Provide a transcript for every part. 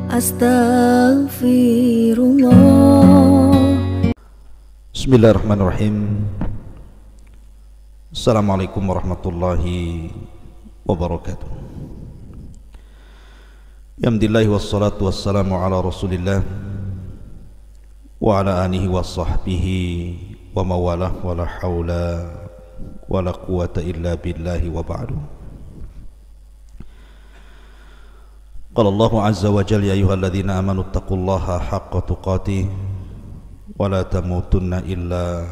Astaghfirullah. Bismillahirrahmanirrahim. Assalamualaikum warahmatullahi wabarakatuh. Alhamdulillah wassalatu wassalamu ala Rasulillah wa ala alihi wa sahbihi wa mawalah wa la hawla wa la quwata illa billahi wa ba'du. Qala Allahu azza wa jalla ya ayyuhalladzina amanu taqullaha haqqa tuqatih wa la tamutunna illa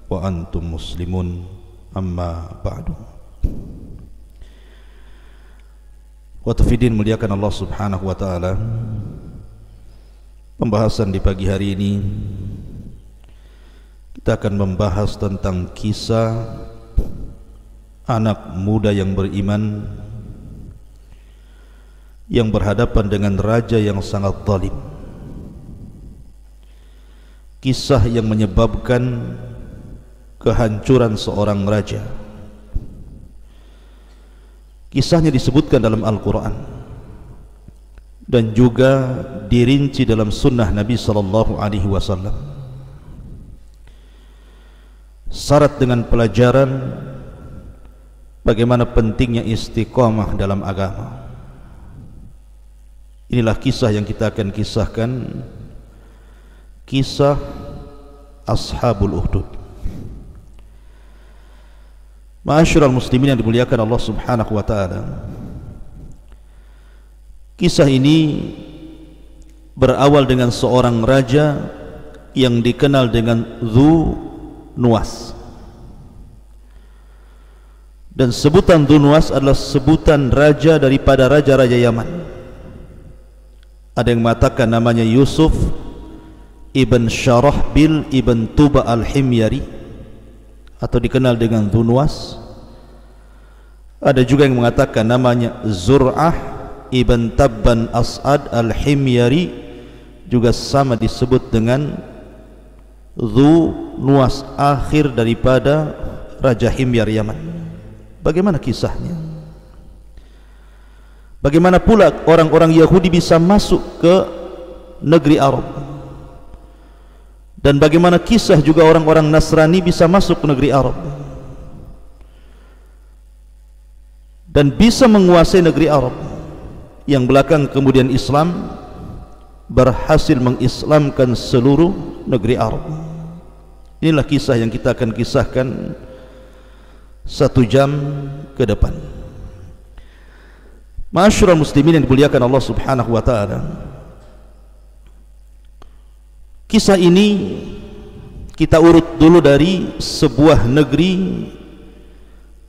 wa antum muslimun, amma ba'du. Wa tafidin, muliakan Allah subhanahu wa ta'ala. Pembahasan di pagi hari ini kita akan membahas tentang kisah anak muda yang beriman yang berhadapan dengan raja yang sangat zalim. Kisah yang menyebabkan kehancuran seorang raja. Kisahnya disebutkan dalam Al-Quran dan juga dirinci dalam sunnah Nabi sallallahu alaihi wasallam. Syarat dengan pelajaran bagaimana pentingnya istiqamah dalam agama. Inilah kisah yang kita akan kisahkan, kisah Ashabul Ukhdud. Ma'asyiral muslimin yang dimuliakan Allah subhanahu wa ta'ala, kisah ini berawal dengan seorang raja yang dikenal dengan Dzu Nuwas. Dan sebutan Dzu Nuwas adalah sebutan raja daripada raja-raja Yaman. Ada yang mengatakan namanya Yusuf ibn Syarahbil ibn Tuba al-Himyari, atau dikenal dengan Dzu Nuwas. Ada juga yang mengatakan namanya Zur'ah ibn Tabban As'ad al-Himyari, juga sama disebut dengan Dzu Nuwas, akhir daripada Raja Himyar Yaman. Bagaimana kisahnya? Bagaimana pula orang-orang Yahudi bisa masuk ke negeri Arab? Dan bagaimana kisah juga orang-orang Nasrani bisa masuk ke negeri Arab dan bisa menguasai negeri Arab, yang belakang kemudian Islam berhasil mengislamkan seluruh negeri Arab. Inilah kisah yang kita akan kisahkan 1 jam ke depan. Ma'asyiral muslimin yang dimuliakan Allah subhanahu wa ta'ala, kisah ini kita urut dulu dari sebuah negeri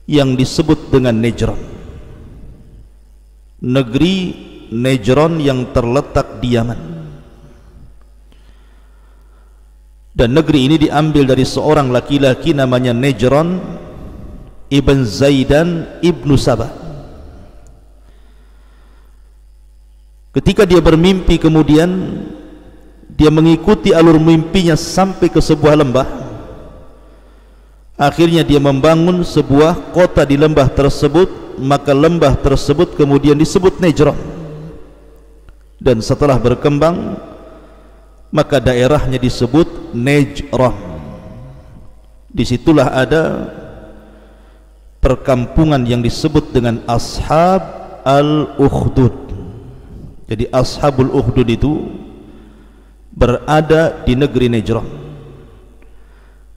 yang disebut dengan Najran. Negeri Najran yang terletak di Yaman. Dan negeri ini diambil dari seorang laki-laki namanya Najran ibn Zaidan ibnu Sabah. Ketika dia bermimpi, kemudian dia mengikuti alur mimpinya sampai ke sebuah lembah. Akhirnya dia membangun sebuah kota di lembah tersebut, maka lembah tersebut kemudian disebut Najran. Dan setelah berkembang, maka daerahnya disebut Najran. Disitulah ada perkampungan yang disebut dengan Ashab al-Ukhdud. Jadi Ashabul Ukhdud itu berada di negeri Najran,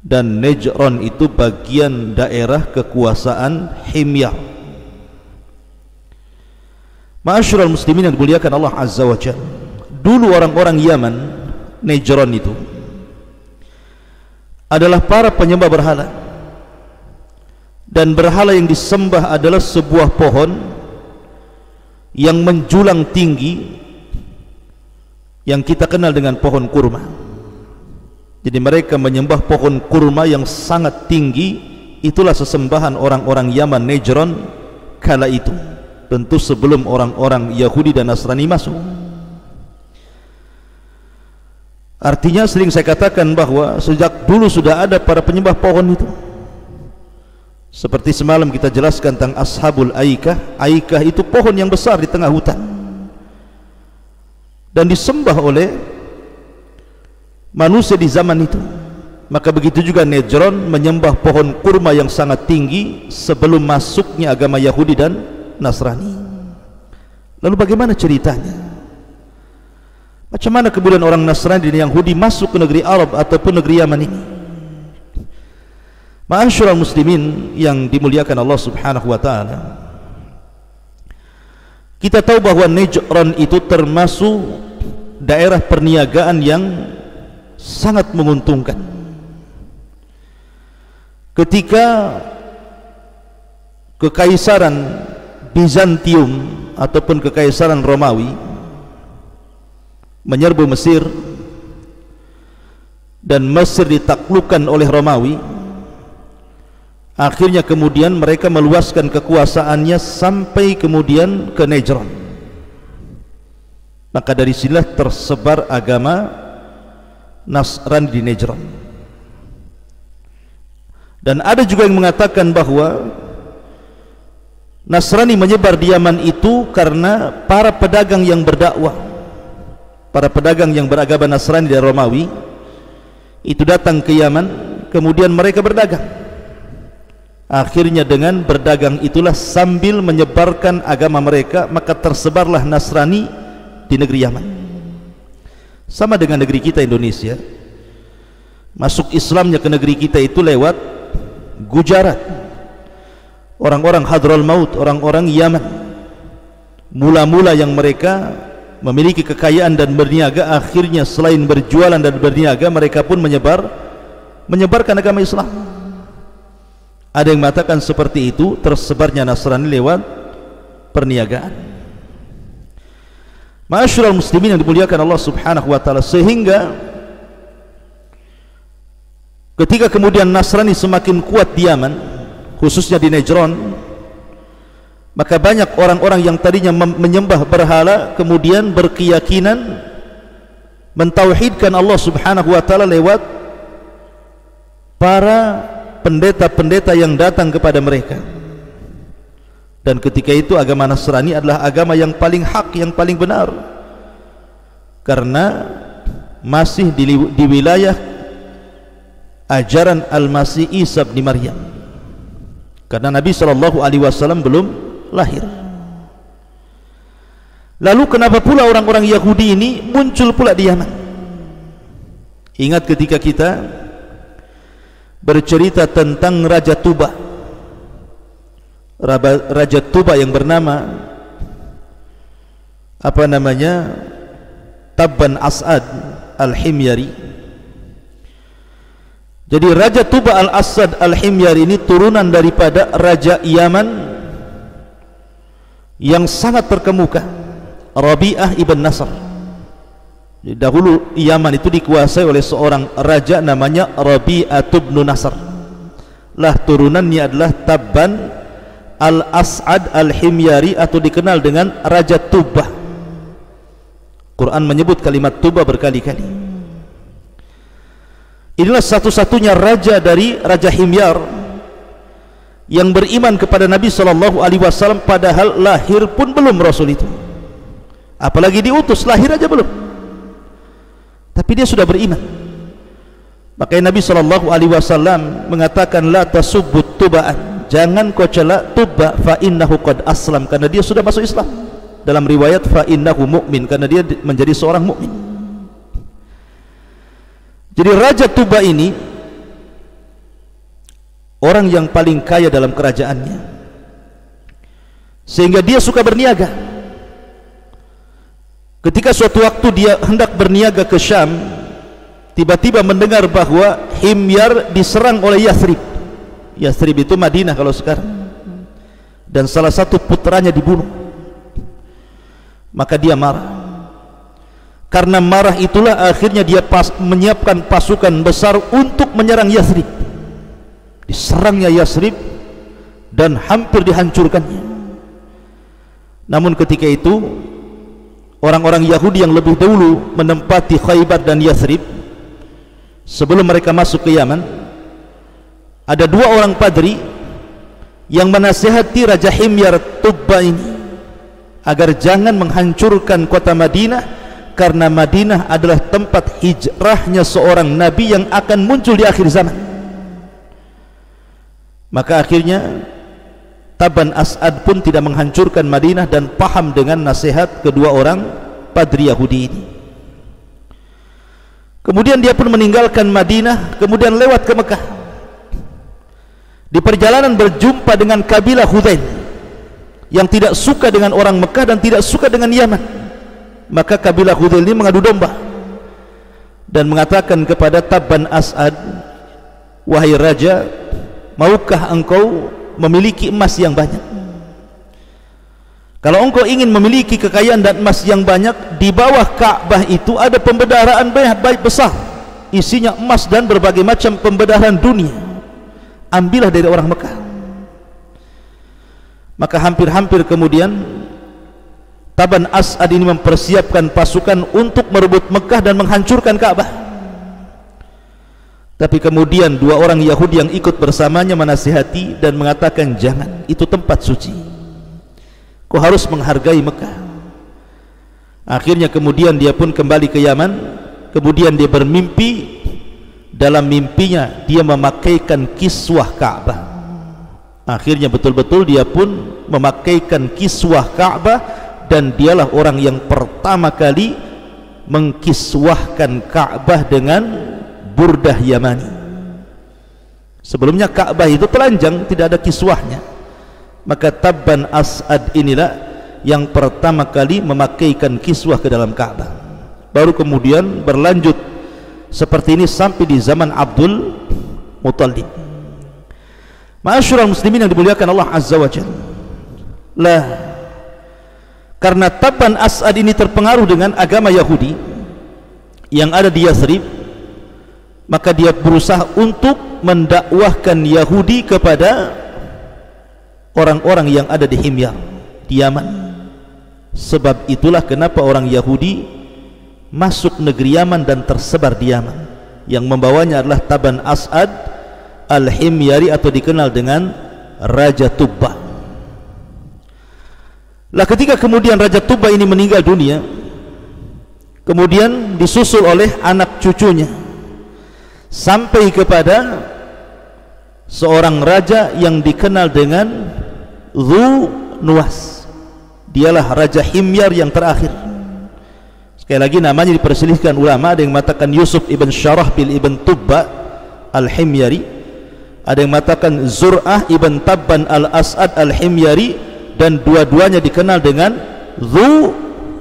dan Najran itu bagian daerah kekuasaan Himyar. Ma'asyiral muslimin yang dimuliakan Allah azza wa jalla, dulu orang-orang Yaman Najran itu adalah para penyembah berhala, dan berhala yang disembah adalah sebuah pohon yang menjulang tinggi yang kita kenal dengan pohon kurma. Jadi mereka menyembah pohon kurma yang sangat tinggi. Itulah sesembahan orang-orang Yaman Najran kala itu, tentu sebelum orang-orang Yahudi dan Nasrani masuk. Artinya sering saya katakan bahwa sejak dulu sudah ada para penyembah pohon itu. Seperti semalam kita jelaskan tentang Ashabul Aikah. Aikah itu pohon yang besar di tengah hutan. dan disembah oleh manusia di zaman itu. Maka begitu juga Najran menyembah pohon kurma yang sangat tinggi sebelum masuknya agama Yahudi dan Nasrani. Lalu bagaimana ceritanya? Macam mana kemudian orang Nasrani dan Yahudi masuk ke negeri Arab ataupun negeri Yaman ini? Ma'asyiral muslimin yang dimuliakan Allah Subhanahu wa taala, kita tahu bahwa Najran itu termasuk daerah perniagaan yang sangat menguntungkan. Ketika kekaisaran Bizantium ataupun kekaisaran Romawi menyerbu Mesir dan Mesir ditaklukkan oleh Romawi, akhirnya kemudian mereka meluaskan kekuasaannya sampai kemudian ke Najran. Maka dari sinilah tersebar agama Nasrani di Najran. Dan ada juga yang mengatakan bahwa Nasrani menyebar di Yaman itu karena para pedagang yang berdakwah, para pedagang yang beragama Nasrani dari Romawi itu datang ke Yaman, kemudian mereka berdagang. Akhirnya dengan berdagang itulah sambil menyebarkan agama mereka, maka tersebarlah Nasrani di negeri Yaman. Sama dengan negeri kita Indonesia, masuk Islamnya ke negeri kita itu lewat Gujarat, orang-orang Hadramaut, orang-orang Yaman. Mula-mula yang mereka memiliki kekayaan dan berniaga, akhirnya selain berjualan dan berniaga, mereka pun menyebarkan agama Islam. Ada yang mengatakan seperti itu, tersebarnya Nasrani lewat perniagaan. Ma'asyiral muslimin yang dimuliakan Allah Subhanahu wa taala, sehingga ketika kemudian Nasrani semakin kuat di Yaman, khususnya di Najran, maka banyak orang-orang yang tadinya menyembah berhala kemudian berkeyakinan mentauhidkan Allah Subhanahu wa taala lewat para pendeta-pendeta yang datang kepada mereka. Dan ketika itu agama Nasrani adalah agama yang paling hak, yang paling benar, karena masih di wilayah ajaran Al-Masih Isa bin Maryam, karena Nabi SAW belum lahir. Lalu kenapa pula orang-orang Yahudi ini muncul pula di Yaman? Ingat ketika kita bercerita tentang Raja Tuba, Raja Tuba yang bernama Tabban As'ad Al-Himyari. Jadi Raja Tuba Al-Asad Al-Himyari ini turunan daripada Raja Yaman yang sangat terkemuka, Rabi'ah ibn Nasr. Jadi dahulu Yaman itu dikuasai oleh seorang raja namanya Rabi'ah ibn Nasr. Lah turunannya adalah Tabban Al-As'ad Al-Himyari atau dikenal dengan Raja Tuba. Quran menyebut kalimat Tuba berkali-kali. Inilah satu-satunya raja dari Raja Himyar yang beriman kepada Nabi SAW, padahal lahir pun belum Rasul itu, apalagi diutus, lahir aja belum, tapi dia sudah beriman. Makanya Nabi SAW mengatakan, la tasubbut tuba'an, jangan kau cela Tuba, fa innahu qad aslam, karena dia sudah masuk Islam. Dalam riwayat fa innahu mu'min, karena dia menjadi seorang mukmin. Jadi Raja Tuba ini orang yang paling kaya dalam kerajaannya, sehingga dia suka berniaga. Ketika suatu waktu dia hendak berniaga ke Syam, tiba-tiba mendengar bahwa Himyar diserang oleh Yathrib. Yathrib itu Madinah kalau sekarang, dan salah satu putranya dibunuh. Maka dia marah. Karena marah itulah akhirnya dia menyiapkan pasukan besar untuk menyerang Yathrib. Diserangnya Yathrib dan hampir dihancurkannya. Namun ketika itu orang-orang Yahudi yang lebih dahulu menempati Khaybar dan Yathrib, sebelum mereka masuk ke Yaman, ada dua orang padri yang menasihati Raja Himyar Tuba ini agar jangan menghancurkan kota Madinah, karena Madinah adalah tempat hijrahnya seorang nabi yang akan muncul di akhir zaman. Maka akhirnya Taban As'ad pun tidak menghancurkan Madinah dan paham dengan nasihat kedua orang padri Yahudi ini. Kemudian dia pun meninggalkan Madinah, kemudian lewat ke Mekah. Di perjalanan berjumpa dengan kabilah Hudzail yang tidak suka dengan orang Mekah dan tidak suka dengan Yaman. Maka kabilah Hudzail ini mengadu domba dan mengatakan kepada Taban As'ad, wahai raja, maukah engkau memiliki emas yang banyak? Kalau engkau ingin memiliki kekayaan dan emas yang banyak, di bawah Ka'bah itu ada pembendaharaan baik besar, isinya emas dan berbagai macam pembendaharaan dunia. Ambillah dari orang Mekah. Maka hampir-hampir kemudian Taban As'ad ini mempersiapkan pasukan untuk merebut Mekah dan menghancurkan Ka'bah. Tapi kemudian dua orang Yahudi yang ikut bersamanya menasihati dan mengatakan, jangan, itu tempat suci, kau harus menghargai Mekah. Akhirnya kemudian dia pun kembali ke Yaman. Kemudian dia bermimpi, dalam mimpinya dia memakaikan kiswah Ka'bah. Akhirnya betul-betul dia pun memakaikan kiswah Ka'bah, dan dialah orang yang pertama kali mengkiswahkan Ka'bah dengan burdah Yamani. Sebelumnya Ka'bah itu telanjang, tidak ada kiswahnya. Maka Taban As'ad inilah yang pertama kali memakaikan kiswah ke dalam Ka'bah. Baru kemudian berlanjut seperti ini sampai di zaman Abdul Muttalib. Ma'asyiral muslimin yang dimuliakan Allah Azza wa Jalla, lah, karena Taban As'ad ini terpengaruh dengan agama Yahudi yang ada di Yathrib, maka dia berusaha untuk mendakwahkan Yahudi kepada orang-orang yang ada di Himyar, di Yaman. Sebab itulah kenapa orang Yahudi masuk negeri Yaman dan tersebar di Yaman. Yang membawanya adalah Taban As'ad Al-Himyari, atau dikenal dengan Raja Tubbah. Lah ketika kemudian Raja Tubbah ini meninggal dunia, kemudian disusul oleh anak cucunya sampai kepada seorang raja yang dikenal dengan Dzu Nuwas. Dialah Raja Himyar yang terakhir. Sekali lagi namanya diperselisihkan ulama, ada yang mengatakan Yusuf ibn Syarahbil ibn Tubbah Al-Himyari, ada yang mengatakan Zur'ah ibn Tabban Al-As'ad Al-Himyari, dan dua-duanya dikenal dengan Dzu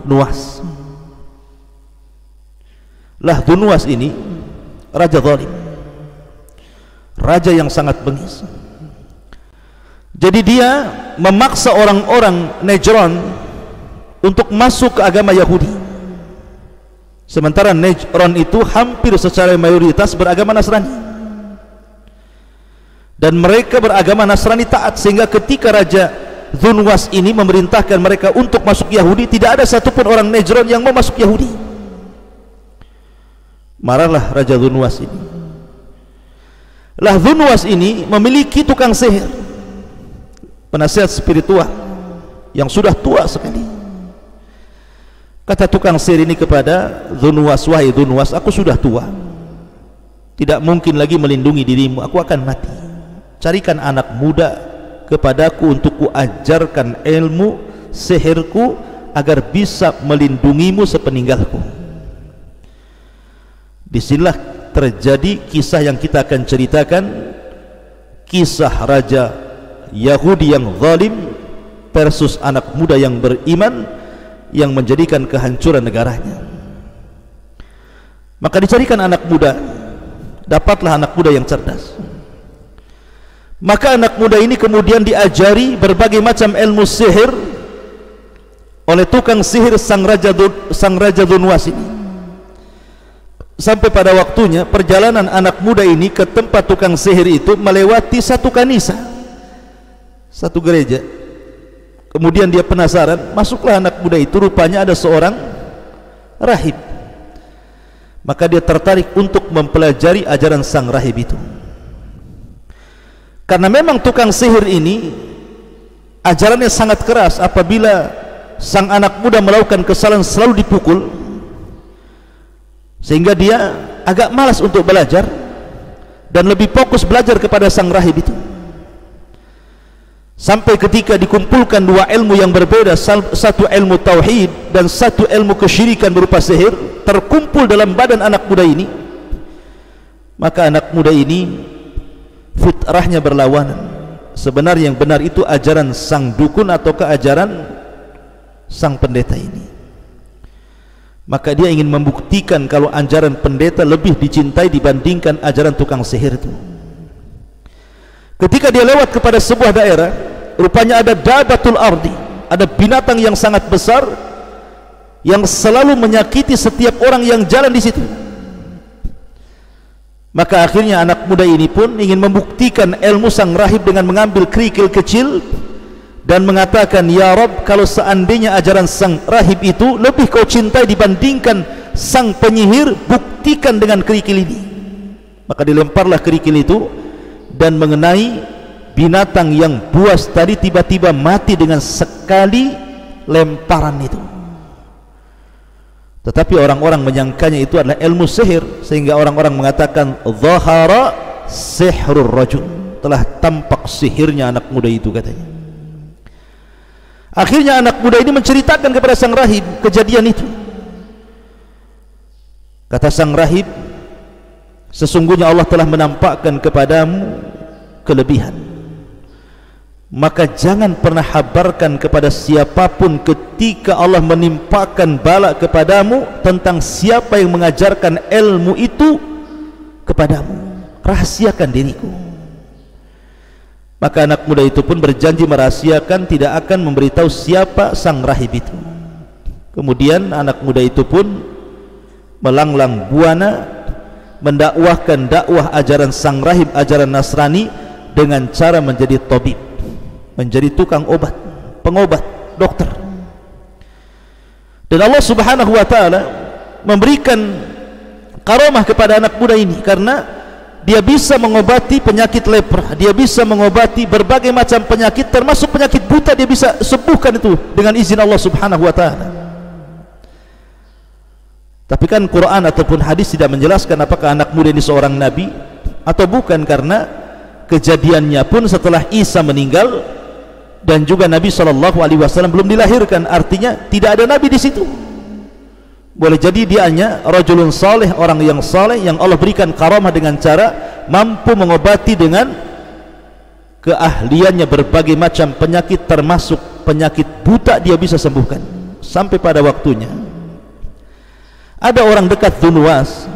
Nuwas. Lah Dzu Nuwas ini raja zalim, raja yang sangat bengis. Jadi dia memaksa orang-orang Najran untuk masuk ke agama Yahudi, sementara Najran itu hampir secara mayoritas beragama Nasrani, dan mereka beragama Nasrani taat, sehingga ketika Raja Dzu Nuwas ini memerintahkan mereka untuk masuk Yahudi, tidak ada satupun orang Najran yang mau masuk Yahudi. Marahlah Raja Dzu Nuwas ini. Lah Dzu Nuwas ini memiliki tukang sihir, penasihat spiritual yang sudah tua sekali. Kata tukang sihir ini kepada Dzu Nuwas, wahai Dzu Nuwas, aku sudah tua, tidak mungkin lagi melindungi dirimu, aku akan mati. Carikan anak muda kepadaku untuk kuajarkan ilmu sihirku agar bisa melindungimu sepeninggalku. Disinilah terjadi kisah yang kita akan ceritakan, kisah raja Yahudi yang zalim versus anak muda yang beriman yang menjadikan kehancuran negaranya. Maka dicarikan anak muda, dapatlah anak muda yang cerdas. Maka anak muda ini kemudian diajari berbagai macam ilmu sihir oleh tukang sihir sang raja Dzu Nuwas ini. Sampai pada waktunya perjalanan anak muda ini ke tempat tukang sihir itu melewati satu kanisa, satu gereja. Kemudian dia penasaran, masuklah anak muda itu, rupanya ada seorang rahib. Maka dia tertarik untuk mempelajari ajaran sang rahib itu. Karena memang tukang sihir ini ajarannya sangat keras. Apabila sang anak muda melakukan kesalahan selalu dipukul, sehingga dia agak malas untuk belajar dan lebih fokus belajar kepada sang rahib itu. Sampai ketika dikumpulkan dua ilmu yang berbeda, satu ilmu tauhid dan satu ilmu kesyirikan berupa sihir, terkumpul dalam badan anak muda ini, maka anak muda ini fitrahnya berlawanan. Sebenarnya yang benar itu ajaran sang dukun ataukah ajaran sang pendeta ini. Maka dia ingin membuktikan kalau ajaran pendeta lebih dicintai dibandingkan ajaran tukang sihir itu. Ketika dia lewat kepada sebuah daerah, rupanya ada dabatul ardi, ada binatang yang sangat besar yang selalu menyakiti setiap orang yang jalan di situ. Maka akhirnya anak muda ini pun ingin membuktikan ilmu sang rahib dengan mengambil kerikil kecil dan mengatakan, "Ya Rabb, kalau seandainya ajaran sang rahib itu lebih kau cintai dibandingkan sang penyihir, buktikan dengan kerikil ini." Maka dilemparlah kerikil itu dan mengenai binatang yang buas tadi, tiba-tiba mati dengan sekali lemparan itu. Tetapi orang-orang menyangkanya itu adalah ilmu sihir, sehingga orang-orang mengatakan zahara sihrur rajul, telah tampak sihirnya anak muda itu katanya. Akhirnya anak muda ini menceritakan kepada sang rahib kejadian itu. Kata sang rahib, sesungguhnya Allah telah menampakkan kepadamu kelebihan, maka jangan pernah habarkan kepada siapapun ketika Allah menimpakan bala kepadamu tentang siapa yang mengajarkan ilmu itu kepadamu. Rahasiakan diriku. Maka anak muda itu pun berjanji merahasiakan, tidak akan memberitahu siapa sang rahib itu. Kemudian anak muda itu pun melanglang buana mendakwahkan dakwah ajaran sang rahib, ajaran Nasrani, dengan cara menjadi tabib, menjadi tukang obat, pengobat, dokter. Dan Allah Subhanahu wa taala memberikan karamah kepada anak muda ini karena dia bisa mengobati penyakit lepra, dia bisa mengobati berbagai macam penyakit, termasuk penyakit buta dia bisa sembuhkan itu dengan izin Allah Subhanahu wa taala. Tapi kan Quran ataupun hadis tidak menjelaskan apakah anak muda ini seorang nabi atau bukan, karena kejadiannya pun setelah Isa meninggal dan juga Nabi SAW belum dilahirkan. Artinya tidak ada nabi di situ. Boleh jadi dia hanya rajulun saleh, orang yang saleh yang Allah berikan karamah dengan cara mampu mengobati dengan keahliannya berbagai macam penyakit, termasuk penyakit buta dia bisa sembuhkan. Sampai pada waktunya ada orang dekat Dunwas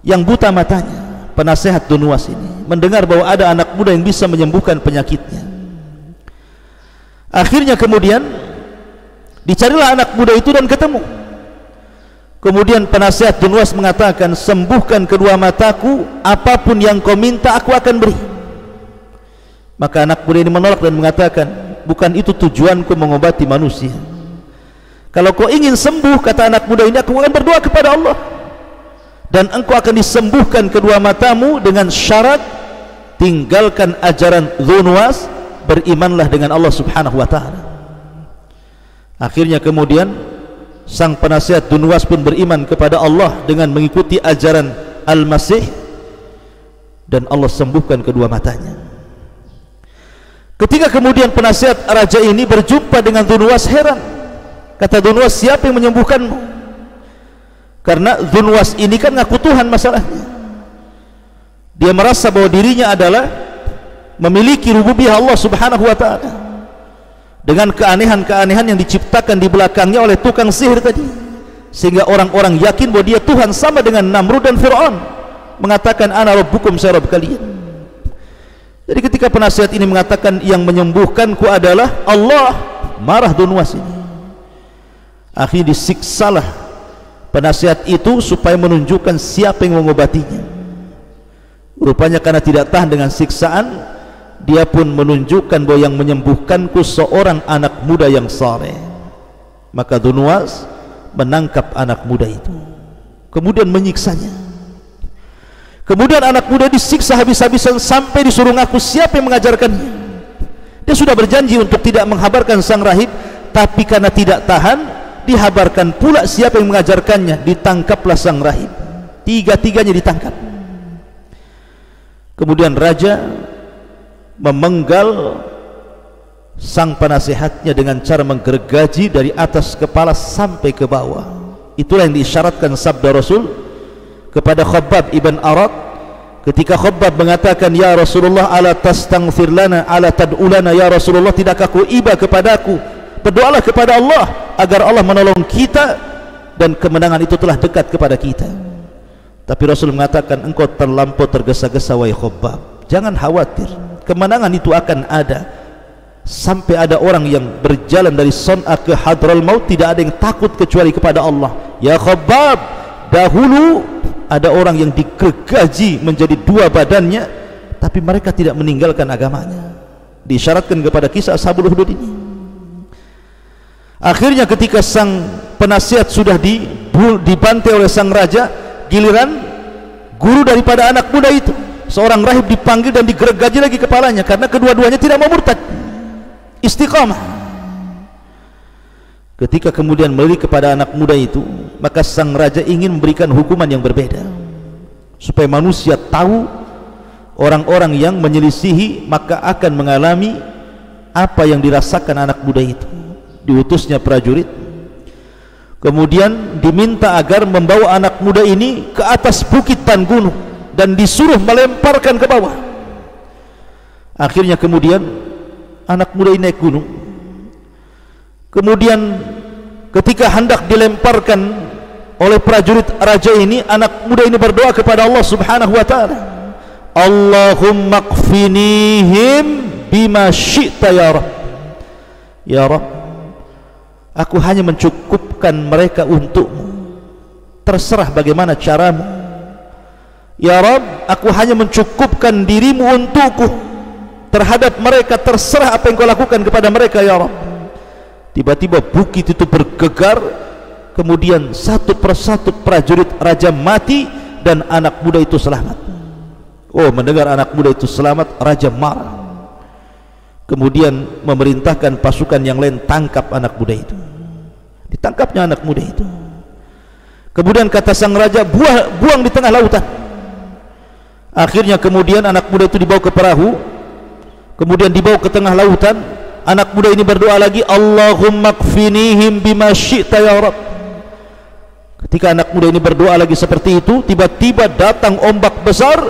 yang buta matanya, penasehat Dunwas ini mendengar bahwa ada anak muda yang bisa menyembuhkan penyakitnya. Akhirnya kemudian dicarilah anak muda itu dan ketemu. Kemudian penasehat Dunwas mengatakan, "Sembuhkan kedua mataku, apapun yang kau minta aku akan beri." Maka anak muda ini menolak dan mengatakan, "Bukan itu tujuanku mengobati manusia. Kalau kau ingin sembuh," kata anak muda ini, "aku akan berdoa kepada Allah dan engkau akan disembuhkan kedua matamu dengan syarat tinggalkan ajaran Dunwas, berimanlah dengan Allah Subhanahu wa taala." Akhirnya kemudian sang penasihat Dunwas pun beriman kepada Allah dengan mengikuti ajaran Al-Masih, dan Allah sembuhkan kedua matanya. Ketika kemudian penasihat raja ini berjumpa dengan Dunwas, heran. Kata Dunwas, "Siapa yang menyembuhkanmu?" Karena Dunwas ini kan ngaku Tuhan masalahnya. Dia merasa bahwa dirinya adalah memiliki rububiyah Allah Subhanahu wa taala dengan keanehan-keanehan yang diciptakan di belakangnya oleh tukang sihir tadi, sehingga orang-orang yakin bahwa dia Tuhan, sama dengan Namrud dan Fir'aun mengatakan, "Ana rabbukum, saya Rabb kalian." Jadi ketika penasihat ini mengatakan yang menyembuhkanku adalah Allah, marah Dunwas ini. Akhirnya disiksalah penasihat itu supaya menunjukkan siapa yang mengobatinya. Rupanya karena tidak tahan dengan siksaan, dia pun menunjukkan bahwa yang menyembuhkanku seorang anak muda yang saleh. Maka Dunwas menangkap anak muda itu, kemudian menyiksanya. Kemudian anak muda disiksa habis-habisan sampai disuruh ngaku siapa yang mengajarkannya. Dia sudah berjanji untuk tidak menghabarkan sang rahib, tapi karena tidak tahan, dihabarkan pula siapa yang mengajarkannya, ditangkaplah sang rahib. Tiga-tiganya ditangkap. Kemudian raja memenggal sang penasehatnya dengan cara menggergaji dari atas kepala sampai ke bawah. Itulah yang diisyaratkan sabda Rasul kepada Khabbab ibn Arat ketika Khabbab mengatakan, ya Rasulullah, ala tastaghfir lana, ala tad'ulana, ya Rasulullah, tidakkah kau iba kepadaku, berdoalah kepada Allah agar Allah menolong kita dan kemenangan itu telah dekat kepada kita. Tapi Rasul mengatakan, engkau terlampau tergesa-gesa wahai Khabbab, jangan khawatir, kemenangan itu akan ada. Sampai ada orang yang berjalan dari Son'a ke Hadral Maut, tidak ada yang takut kecuali kepada Allah. Ya Khabbab, dahulu ada orang yang digergaji menjadi dua badannya, tapi mereka tidak meninggalkan agamanya. Diisyaratkan kepada kisah Ashabul Hudud ini. Akhirnya ketika sang penasihat sudah dibantai oleh sang raja, giliran guru daripada anak muda itu, seorang rahib, dipanggil dan digergaji lagi kepalanya karena kedua-duanya tidak mau murtad, istiqamah. Ketika kemudian melirik kepada anak muda itu, maka sang raja ingin memberikan hukuman yang berbeda supaya manusia tahu orang-orang yang menyelisihi maka akan mengalami apa yang dirasakan anak muda itu. Diutusnya prajurit, kemudian diminta agar membawa anak muda ini ke atas bukit dan gunung dan disuruh melemparkan ke bawah. Akhirnya kemudian anak muda ini naik gunung. Kemudian ketika hendak dilemparkan oleh prajurit raja ini, anak muda ini berdoa kepada Allah Subhanahu wa taala, Allahumma qfinihim bima syi'ta ya Rabb. Ya Rabb, aku hanya mencukupkan mereka untukmu, terserah bagaimana caramu. Ya Rabb, aku hanya mencukupkan dirimu untukku, terhadap mereka terserah apa yang kau lakukan kepada mereka ya Rabb. Tiba-tiba bukit itu bergegar, kemudian satu persatu prajurit raja mati dan anak muda itu selamat. Oh, mendengar anak muda itu selamat, raja marah, kemudian memerintahkan pasukan yang lain tangkap anak muda itu. Ditangkapnya anak muda itu. Kemudian kata sang raja, buang di tengah lautan. Akhirnya kemudian anak muda itu dibawa ke perahu, kemudian dibawa ke tengah lautan. Anak muda ini berdoa lagi, Allahumma qfinihim bima syi'ta ya Rabb. Ketika anak muda ini berdoa lagi seperti itu, tiba-tiba datang ombak besar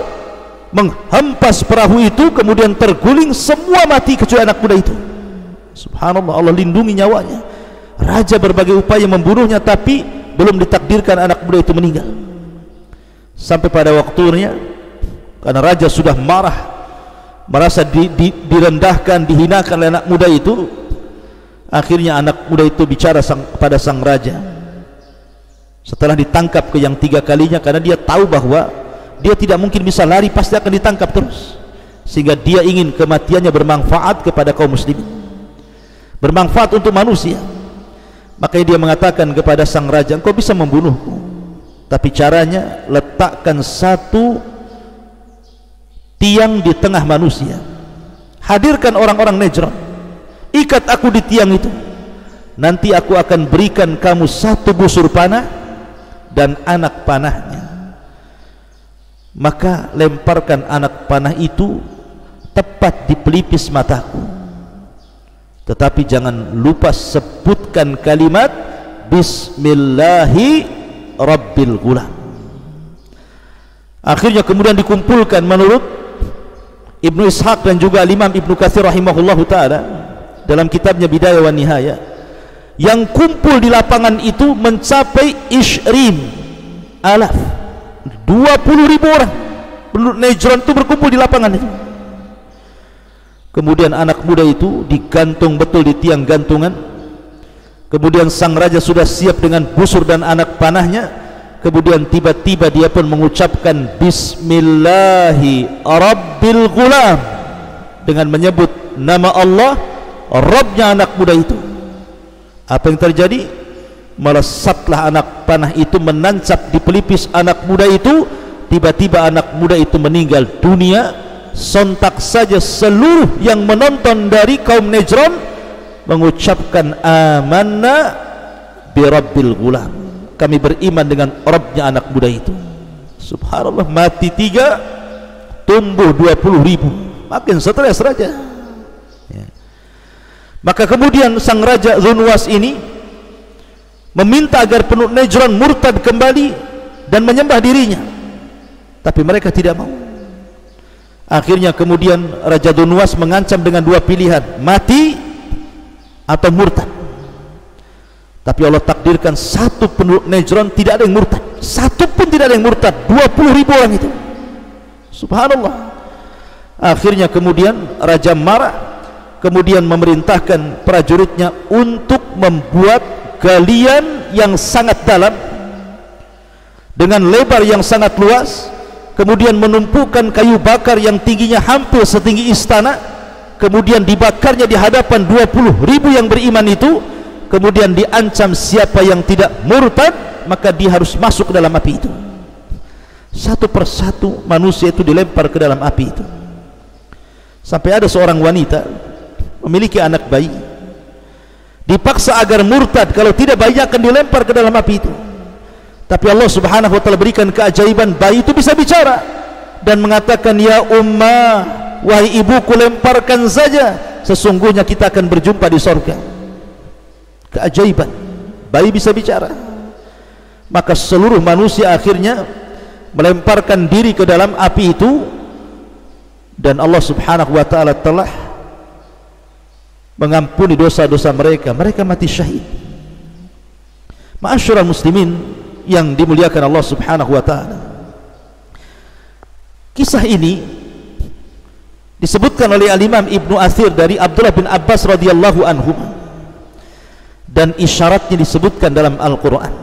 menghempas perahu itu, kemudian terguling, semua mati kecuali anak muda itu. Subhanallah, Allah lindungi nyawanya. Raja berbagai upaya membunuhnya, tapi belum ditakdirkan anak muda itu meninggal. Sampai pada waktunya, karena raja sudah marah, merasa direndahkan, dihinakan oleh anak muda itu, akhirnya anak muda itu bicara kepada sang raja setelah ditangkap ke yang 3 kalinya, karena dia tahu bahwa dia tidak mungkin bisa lari, pasti akan ditangkap terus, sehingga dia ingin kematiannya bermanfaat kepada kaum muslimin, bermanfaat untuk manusia. Makanya dia mengatakan kepada sang raja, engkau bisa membunuhku, tapi caranya letakkan satu tiang di tengah manusia, hadirkan orang-orang Najran, ikat aku di tiang itu, nanti aku akan berikan kamu 1 busur panah dan anak panahnya. Maka lemparkan anak panah itu tepat di pelipis mataku, tetapi jangan lupa sebutkan kalimat Bismillahi Rabbil Ghulam. Akhirnya kemudian dikumpulkan menurut Ibnu Ishaq dan juga Imam Ibnu Katsir rahimahullahu taala dalam kitabnya Bidayah wa Nihayah, yang kumpul di lapangan itu mencapai 20.000 orang penduduk Najran itu berkumpul di lapangan itu. Kemudian anak muda itu digantung betul di tiang gantungan. Kemudian sang raja sudah siap dengan busur dan anak panahnya. Kemudian tiba-tiba dia pun mengucapkan Bismillahi Rabbil Ghulam, dengan menyebut nama Allah, Rabbnya anak muda itu. Apa yang terjadi? Melesatlah anak panah itu menancap di pelipis anak muda itu. Tiba-tiba anak muda itu meninggal dunia. Sontak saja seluruh yang menonton dari kaum Najran mengucapkan amanna bi rabbil ghulam, kami beriman dengan Rabbnya anak muda itu. Subhanallah, mati 3 tumbuh 20.000, makin stres raja ya. Maka kemudian sang raja Dzunwas ini meminta agar penduduk Najran murtad kembali dan menyembah dirinya, tapi mereka tidak mau. Akhirnya kemudian Raja Dzunwas mengancam dengan 2 pilihan, mati atau murtad. Tapi Allah takdirkan satu penduduk Najran tidak ada yang murtad, satu pun tidak ada yang murtad, 20.000 orang itu. Subhanallah. Akhirnya kemudian raja marah, kemudian memerintahkan prajuritnya untuk membuat galian yang sangat dalam dengan lebar yang sangat luas, kemudian menumpukan kayu bakar yang tingginya hampir setinggi istana, kemudian dibakarnya di hadapan 20.000 yang beriman itu, kemudian diancam siapa yang tidak murtad maka dia harus masuk ke dalam api itu. Satu persatu manusia itu dilempar ke dalam api itu, sampai ada seorang wanita memiliki anak bayi, dipaksa agar murtad, kalau tidak bayinya akan dilempar ke dalam api itu. Tapi Allah subhanahu wa ta'ala berikan keajaiban, bayi itu bisa bicara dan mengatakan, ya ummah, wahai ibuku, lemparkan saja, sesungguhnya kita akan berjumpa di surga. Keajaiban, bayi bisa bicara. Maka seluruh manusia akhirnya melemparkan diri ke dalam api itu, dan Allah subhanahu wa ta'ala telah mengampuni dosa-dosa mereka, mereka mati syahid. Ma'asyiral muslimin yang dimuliakan Allah subhanahu wa ta'ala, kisah ini disebutkan oleh Al-Imam Ibnu Athir dari Abdullah bin Abbas radhiyallahu anhu, dan isyaratnya disebutkan dalam Al-Quran.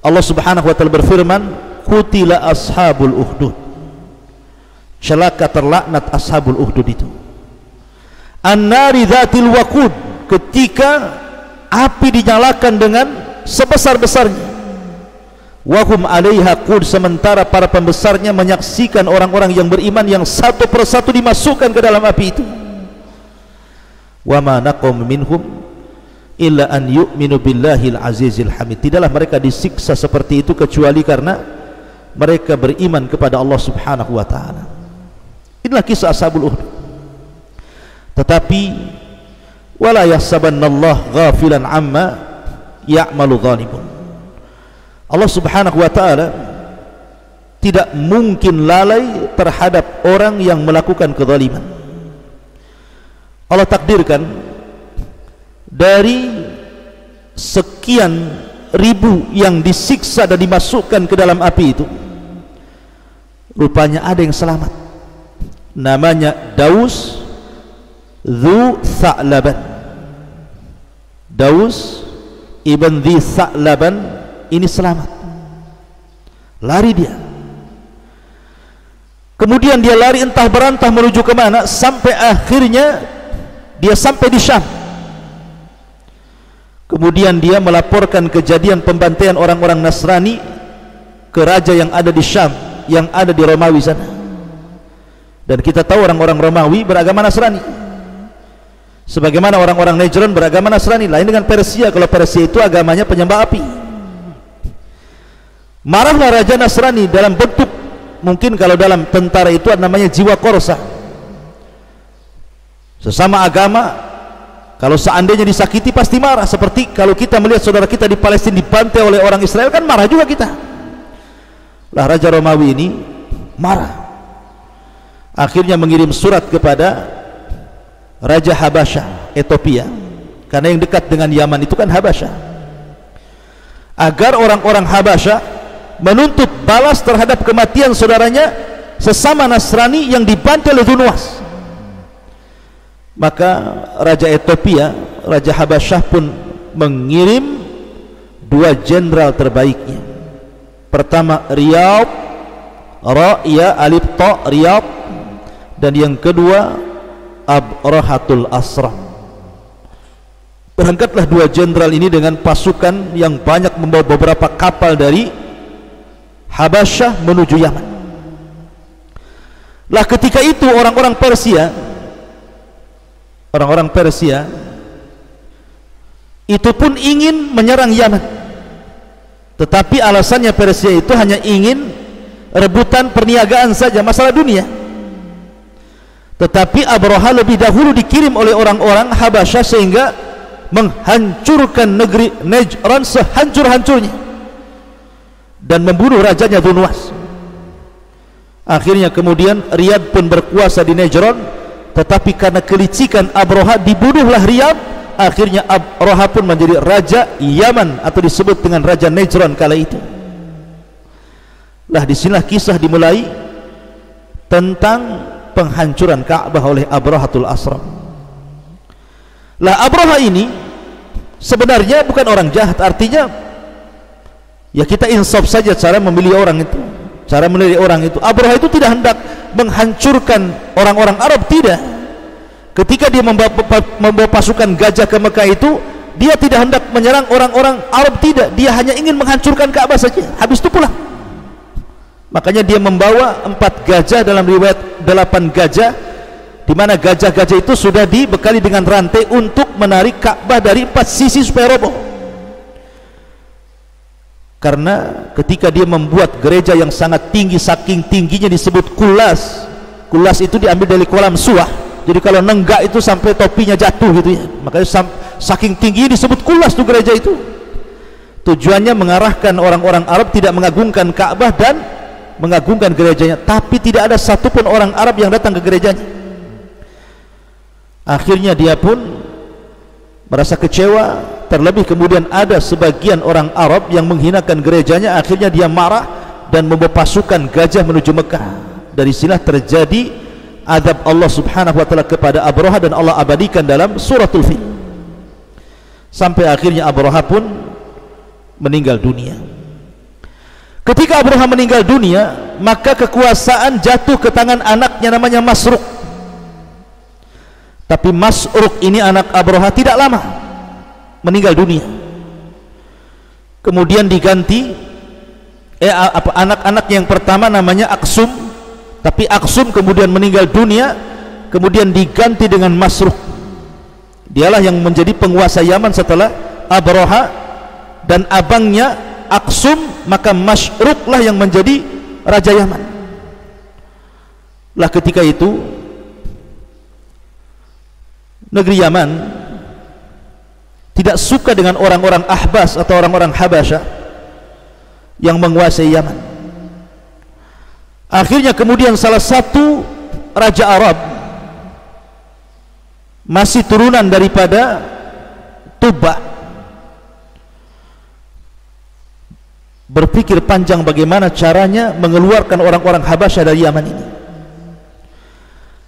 Allah subhanahu wa ta'ala berfirman, qutila ashabul ukhdud, celaka terlaknat ashabul ukhdud itu, an-nari dzatil waqud, ketika api dinyalakan dengan sebesar-besarnya, wa hum 'alaiha qud, sementara para pembesarnya menyaksikan orang-orang yang beriman yang satu persatu dimasukkan ke dalam api itu. Wa ma naqum minhum illa an yu'minu billahil azizil hamid, tidaklah mereka disiksa seperti itu kecuali karena mereka beriman kepada Allah subhanahu wa ta'ala. Inilah kisah ashabul ukhdud. Tetapi wala yahsabannallaha ghafilan amma ya'malu zalimun, Allah subhanahu wa ta'ala tidak mungkin lalai terhadap orang yang melakukan kezaliman. Allah takdirkan dari sekian ribu yang disiksa dan dimasukkan ke dalam api itu, rupanya ada yang selamat, namanya Daus Dzu Tha'laban. Daus ibn Dzi Tha'laban ini selamat, lari dia. Kemudian dia lari entah berantah menuju kemana, sampai akhirnya dia sampai di Syam. Kemudian dia melaporkan kejadian pembantaian orang-orang Nasrani ke raja yang ada di Syam, yang ada di Romawi sana. Dan kita tahu orang-orang Romawi beragama Nasrani, sebagaimana orang-orang Najran beragama Nasrani. Lain dengan Persia, kalau Persia itu agamanya penyembah api. Marahlah raja Nasrani dalam bentuk, mungkin kalau dalam tentara itu namanya jiwa korsa, sesama agama. Kalau seandainya disakiti pasti marah, seperti kalau kita melihat saudara kita di Palestina dibantai oleh orang Israel, kan marah juga kita. Lah raja Romawi ini marah, akhirnya mengirim surat kepada Raja Habasyah, Ethiopia, karena yang dekat dengan Yaman itu kan Habasyah, agar orang-orang Habasyah menuntut balas terhadap kematian saudaranya sesama Nasrani yang dibantai oleh Dzunwas. Maka Raja Ethiopia, Raja Habasyah pun mengirim 2 jenderal terbaiknya. Pertama Riyad, Ra ya alif ta Riyad, dan yang kedua Abrahatul Asram. Berangkatlah 2 jenderal ini dengan pasukan yang banyak, membawa beberapa kapal dari Habasyah menuju Yaman. Lah ketika itu orang-orang Persia itu pun ingin menyerang Yaman, tetapi alasannya Persia itu hanya ingin rebutan perniagaan saja, masalah dunia. Tetapi Abraha lebih dahulu dikirim oleh orang-orang Habasyah sehingga menghancurkan negeri Najran sehancur-hancurnya dan membunuh rajanya Dunwas. Akhirnya kemudian Riyadh pun berkuasa di Najran, tetapi karena kelicikan Abraha dibunuhlah Riyadh. Akhirnya Abraha pun menjadi raja Yaman atau disebut dengan raja Najran kala itu. Lah disinilah kisah dimulai tentang penghancuran Ka'bah oleh Abrahatul Asram. Lah Abraha ini sebenarnya bukan orang jahat, artinya ya kita insaf saja cara memilih orang itu, cara memilih orang itu. Abraha itu tidak hendak menghancurkan orang-orang Arab, tidak. Ketika dia membawa pasukan gajah ke Mekah itu, dia tidak hendak menyerang orang-orang Arab, tidak. Dia hanya ingin menghancurkan Ka'bah saja, habis itu pulang. Makanya dia membawa 4 gajah, dalam riwayat 8 gajah, di mana gajah-gajah itu sudah dibekali dengan rantai untuk menarik Ka'bah dari 4 sisi supaya roboh. Karena ketika dia membuat gereja yang sangat tinggi, saking tingginya disebut kulas. Kulas itu diambil dari kolam suah. Jadi kalau nenggak itu sampai topinya jatuh gitu ya. Makanya saking tinggi disebut kulas tuh gereja itu. Tujuannya mengarahkan orang-orang Arab tidak mengagungkan Ka'bah dan mengagungkan gerejanya, tapi tidak ada satupun orang Arab yang datang ke gerejanya. Akhirnya dia pun merasa kecewa, terlebih kemudian ada sebagian orang Arab yang menghinakan gerejanya. Akhirnya dia marah dan membawa pasukan gajah menuju Mekah. Dari sinilah terjadi azab Allah subhanahu wa ta'ala kepada Abraha, dan Allah abadikan dalam suratul Fil. Sampai akhirnya Abraha pun meninggal dunia. Ketika Abraha meninggal dunia, maka kekuasaan jatuh ke tangan anaknya namanya Masruq. Tapi Masruq ini anak Abraha tidak lama meninggal dunia. Kemudian diganti anak-anak yang pertama namanya Aksum. Tapi Aksum kemudian meninggal dunia, kemudian diganti dengan Masruq. Dialah yang menjadi penguasa Yaman setelah Abraha dan abangnya Aksum, maka Masruq lah yang menjadi raja Yaman. Lah ketika itu negeri Yaman tidak suka dengan orang-orang Ahbas atau orang-orang Habasyah yang menguasai Yaman. Akhirnya kemudian salah satu raja Arab, masih turunan daripada Tuba, berpikir panjang bagaimana caranya mengeluarkan orang-orang Habasyah dari Yaman ini.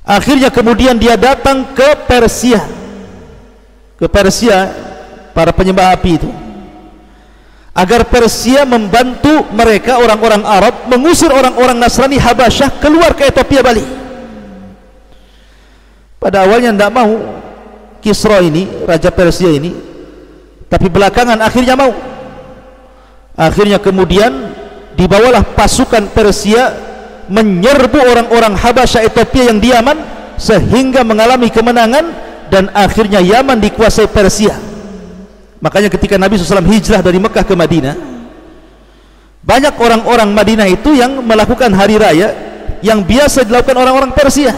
Akhirnya kemudian dia datang ke Persia, para penyembah api itu, agar Persia membantu mereka orang-orang Arab mengusir orang-orang Nasrani Habasyah keluar ke Ethiopia balik. Pada awalnya tidak mau Kisra ini, raja Persia ini, tapi belakangan akhirnya mau. Akhirnya kemudian dibawalah pasukan Persia menyerbu orang-orang Habasyah Ethiopia yang di Yaman, sehingga mengalami kemenangan dan akhirnya Yaman dikuasai Persia. Makanya ketika Nabi SAW hijrah dari Mekah ke Madinah, banyak orang-orang Madinah itu yang melakukan hari raya yang biasa dilakukan orang-orang Persia.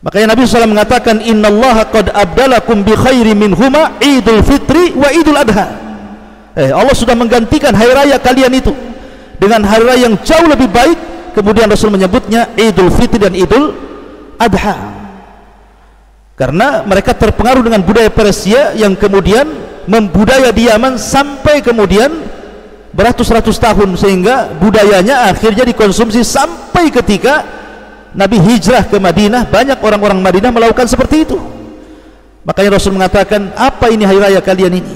Makanya Nabi SAW mengatakan, innallaha qad abdalakum bi khairi minhuma idul fitri wa idul adha. Allah sudah menggantikan hari raya kalian itu dengan hari raya yang jauh lebih baik. Kemudian Rasul menyebutnya idul fitri dan idul adha, karena mereka terpengaruh dengan budaya Persia yang kemudian membudaya di Yaman sampai kemudian beratus-ratus tahun, sehingga budayanya akhirnya dikonsumsi sampai ketika Nabi hijrah ke Madinah. Banyak orang-orang Madinah melakukan seperti itu. Makanya Rasul mengatakan, apa ini hari raya kalian ini?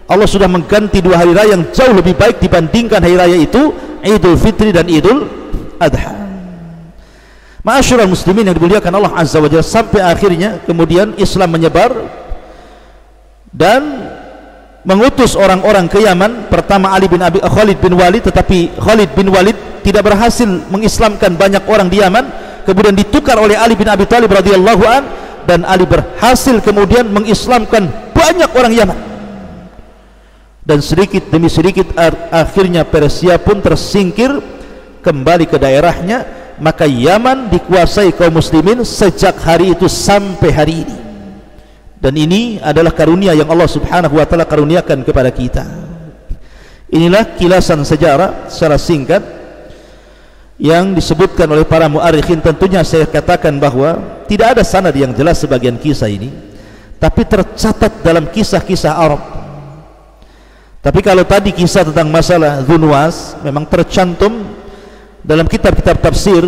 Allah sudah mengganti 2 hari raya yang jauh lebih baik dibandingkan hari raya itu, Idul Fitri dan Idul Adha. Ma'asyiral muslimin yang dimuliakan Allah Azza wa Jalla, sampai akhirnya kemudian Islam menyebar dan mengutus orang-orang ke Yaman. Pertama Khalid bin Walid, tetapi Khalid bin Walid tidak berhasil mengislamkan banyak orang di Yaman. Kemudian ditukar oleh Ali bin Abi Thalib radhiyallahu an, dan Ali berhasil kemudian mengislamkan banyak orang Yaman. Dan sedikit demi sedikit akhirnya Persia pun tersingkir kembali ke daerahnya. Maka Yaman dikuasai kaum muslimin sejak hari itu sampai hari ini. Dan ini adalah karunia yang Allah subhanahu wa ta'ala karuniakan kepada kita. Inilah kilasan sejarah secara singkat yang disebutkan oleh para muarikhin. Tentunya saya katakan bahwa tidak ada sanad yang jelas sebagian kisah ini, tapi tercatat dalam kisah-kisah Arab. Tapi kalau tadi kisah tentang masalah Dzunwas memang tercantum dalam kitab-kitab tafsir,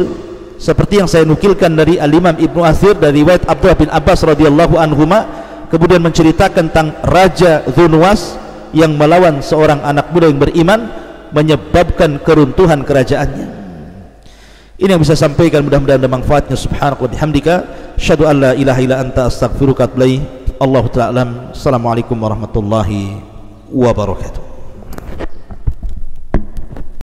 seperti yang saya nukilkan dari Al-Imam Ibnu Athir dari riwayat Abdullah bin Abbas radhiyallahu anhuma, kemudian menceritakan tentang Raja Dzunwas yang melawan seorang anak muda yang beriman, menyebabkan keruntuhan kerajaannya. Ini yang bisa sampaikan, mudah-mudahan ada manfaatnya. Subhanaka wa bihamdika, asyhadu an la ilaha illa anta, astaghfiruka wa atubu ilaik. Allahu ta'ala alam. Assalamualaikum warahmatullahi wabarakatuh.